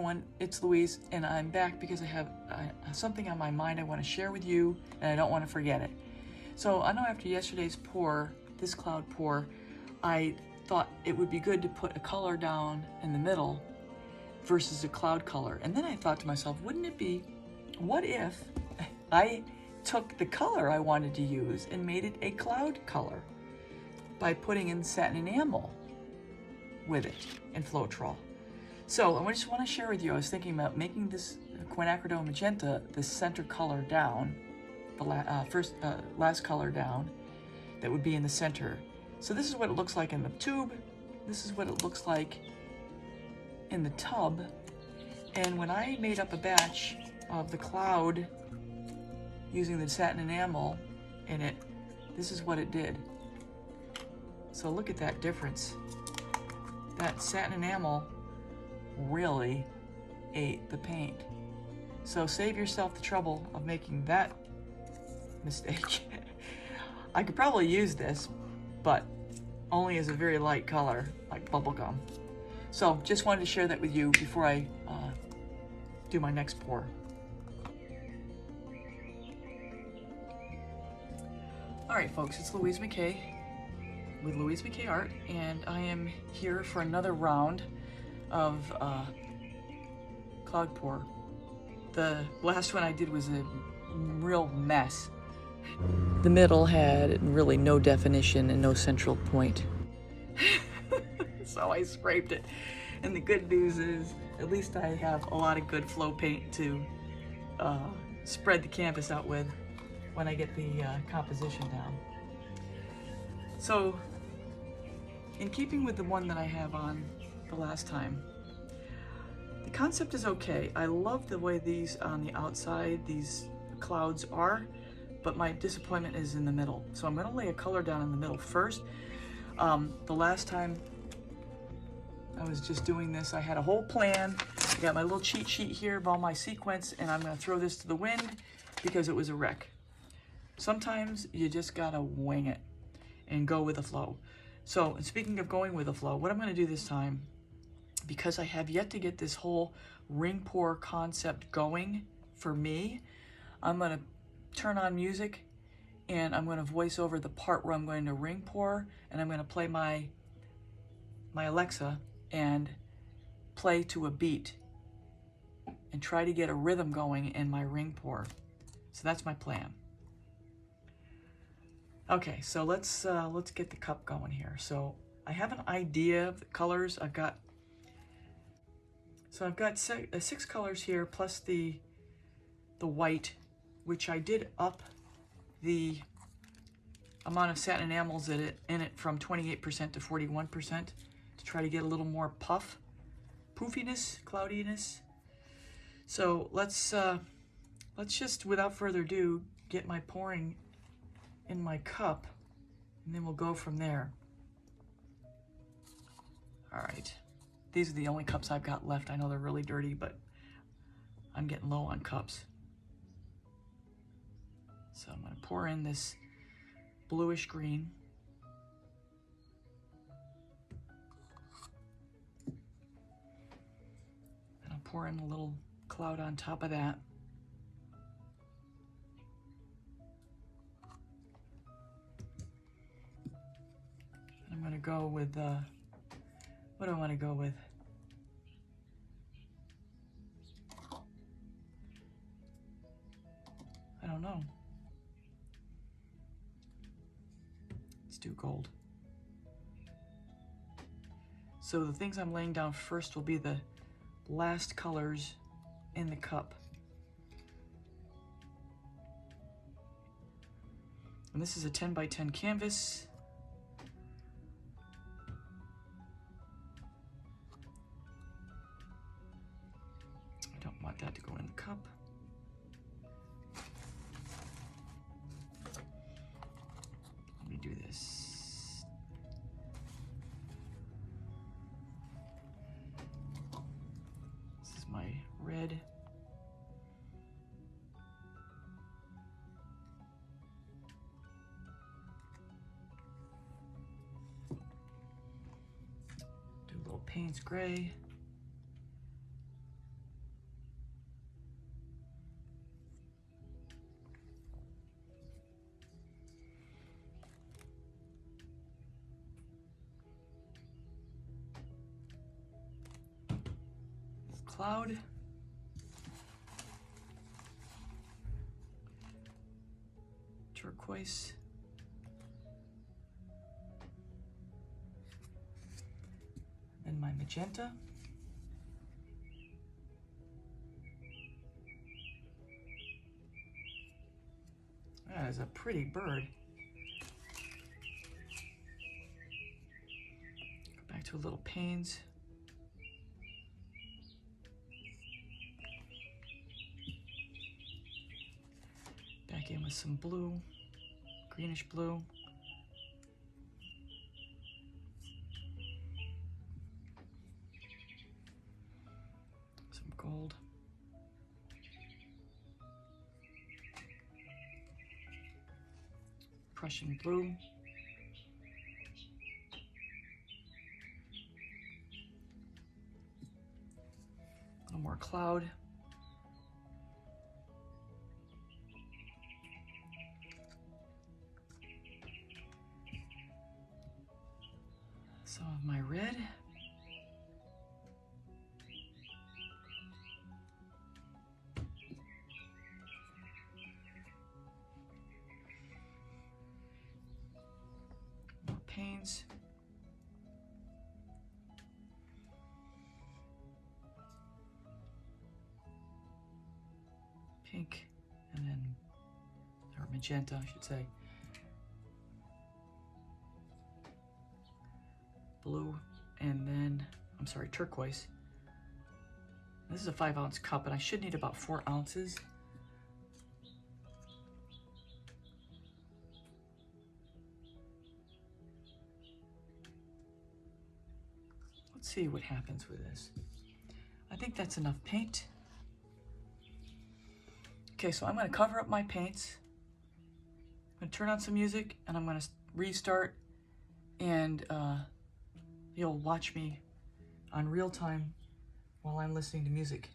everyone, it's Louise, and I'm back because I have something on my mind I want to share with you, and I don't want to forget it. So I know after yesterday's pour, this cloud pour, I thought it would be good to put a color down in the middle versus a cloud color. And then I thought to myself, wouldn't it be, what if I took the color I wanted to use and made it a cloud color by putting in satin enamel with it in Floetrol. So I just want to share with you, I was thinking about making this Quinacridone Magenta the center color down, the last color down that would be in the center. So this is what it looks like in the tube. This is what it looks like in the tub. And when I made up a batch of the cloud using the satin enamel in it, this is what it did. So look at that difference. That satin enamel really ate the paint. So save yourself the trouble of making that mistake. I could probably use this, but only as a very light color, like bubblegum. So just wanted to share that with you before I do my next pour. All right, folks, it's Louise McKay with Louise McKay Art, and I am here for another round of cloud pour. The last one I did was a real mess. The middle had really no definition and no central point. So I scraped it. And the good news is, at least I have a lot of good flow paint to spread the canvas out with when I get the composition down. So, in keeping with the one that I have on the last time, the concept is okay. I love the way these on the outside, these clouds are, but my disappointment is in the middle. So I'm gonna lay a color down in the middle first. The last time I was just doing this, I had a whole plan. I got my little cheat sheet here of all my sequence, and I'm gonna throw this to the wind because it was a wreck. Sometimes you just gotta wing it and go with the flow. So, speaking of going with the flow, what I'm gonna do this time, because I have yet to get this whole ring pour concept going for me, I'm gonna turn on music and I'm gonna voice over the part where I'm going to ring pour, and I'm gonna play my Alexa and play to a beat and try to get a rhythm going in my ring pour. So that's my plan. Okay, so let's get the cup going here. So I have an idea of the colors. I've got 6 colors here plus the white, which I did up the amount of satin enamels in it from 28% to 41% to try to get a little more poofiness, cloudiness. So let's just, without further ado, get my pouring in my cup, and then we'll go from there. All right, these are the only cups I've got left. I know they're really dirty, but I'm getting low on cups. So I'm gonna pour in this bluish green. And I'll pour in a little cloud on top of that. I'm gonna go with, what do I wanna go with? I don't know. Let's do gold. So the things I'm laying down first will be the last colors in the cup. And this is a 10 by 10 canvas. I don't want that to go in the cup. Let me do this. This is my red. Do a little Payne's gray. cloud. Turquoise. Then my magenta. That is a pretty bird. Go back to a little Payne's. Back in with some blue, greenish blue. Some gold. Prussian Blue. A little more cloud. Some of my red. More Payne's. Pink, and then, or magenta, I should say. Blue, and then, I'm sorry, turquoise. This is a 5-ounce cup, and I should need about 4 ounces. Let's see what happens with this. I think that's enough paint. Okay, so I'm going to cover up my paints. I'm going to turn on some music, and I'm going to restart, and you'll watch me on real time while I'm listening to music.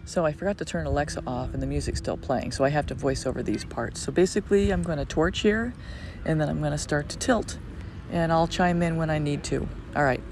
So I forgot to turn Alexa off and the music's still playing, so I have to voice over these parts. So basically I'm going to torch here, and then I'm going to start to tilt, and I'll chime in when I need to. All right.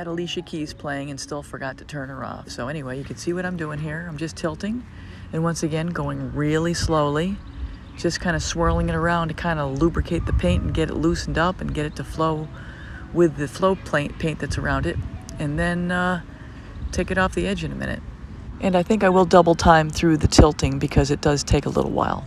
had Alicia Keys playing and still forgot to turn her off. So anyway, you can see what I'm doing here. I'm just tilting, and once again going really slowly, just kind of swirling it around to kind of lubricate the paint and get it loosened up and get it to flow with the flow paint that's around it, and then take it off the edge in a minute. And I think I will double time through the tilting because it does take a little while.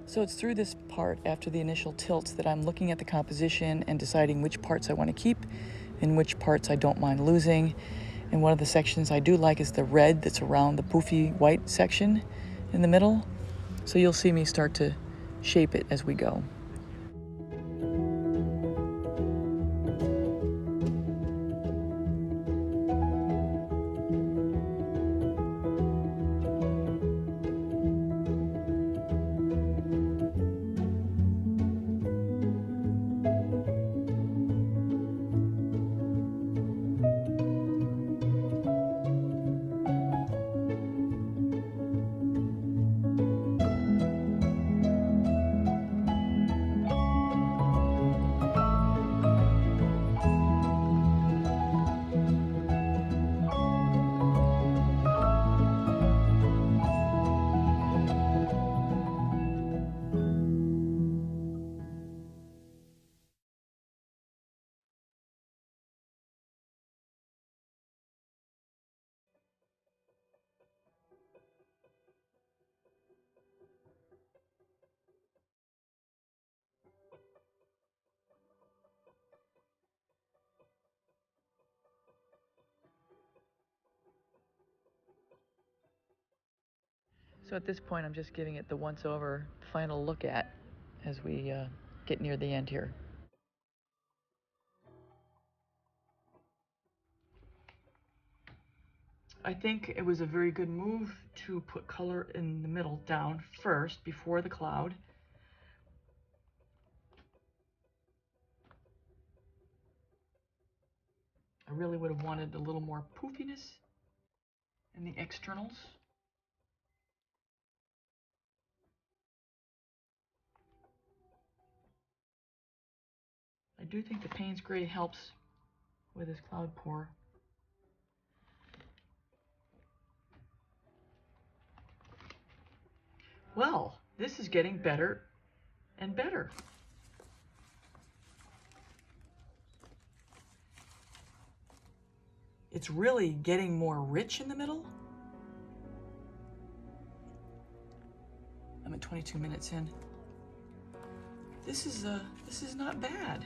So it's through this part after the initial tilts that I'm looking at the composition and deciding which parts I want to keep and which parts I don't mind losing. And one of the sections I do like is the red that's around the poofy white section in the middle. So you'll see me start to shape it as we go. So at this point, I'm just giving it the once-over final look at as we get near the end here. I think it was a very good move to put color in the middle down first before the cloud. I really would have wanted a little more poofiness in the externals. I do think the Payne's gray helps with this cloud pour. Well, this is getting better and better. It's really getting more rich in the middle. I'm at 22 minutes in. This is not bad.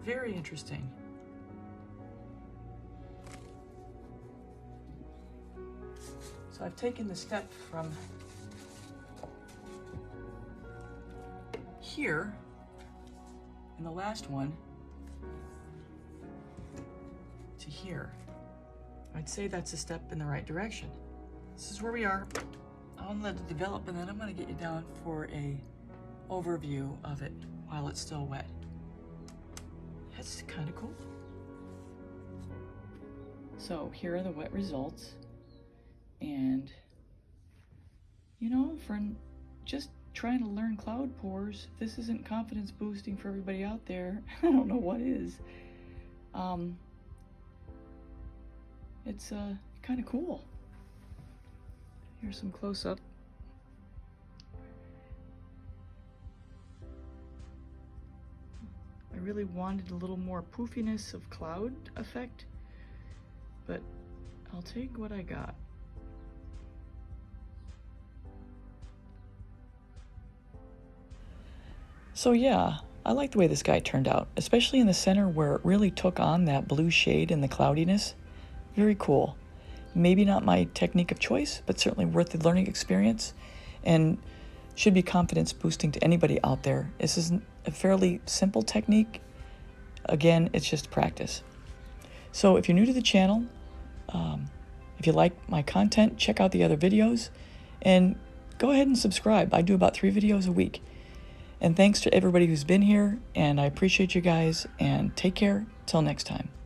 Very interesting. So I've taken the step from here in the last one to here. I'd say that's a step in the right direction. This is where we are. I'll let it develop, and then I'm going to get you down for a overview of it while it's still wet. That's kind of cool. So here are the wet results. And, you know, for just trying to learn cloud pours, if this isn't confidence boosting for everybody out there, I don't know what is. It's kind of cool. Here's some close-up. I really wanted a little more poofiness of cloud effect, but I'll take what I got. So yeah, I like the way this guy turned out, especially in the center where it really took on that blue shade and the cloudiness. Very cool. Maybe not my technique of choice, but certainly worth the learning experience and should be confidence boosting to anybody out there. This is a fairly simple technique. Again, it's just practice. So if you're new to the channel, if you like my content, check out the other videos and go ahead and subscribe. I do about 3 videos a week. And thanks to everybody who's been here, and I appreciate you guys, and take care. Till next time.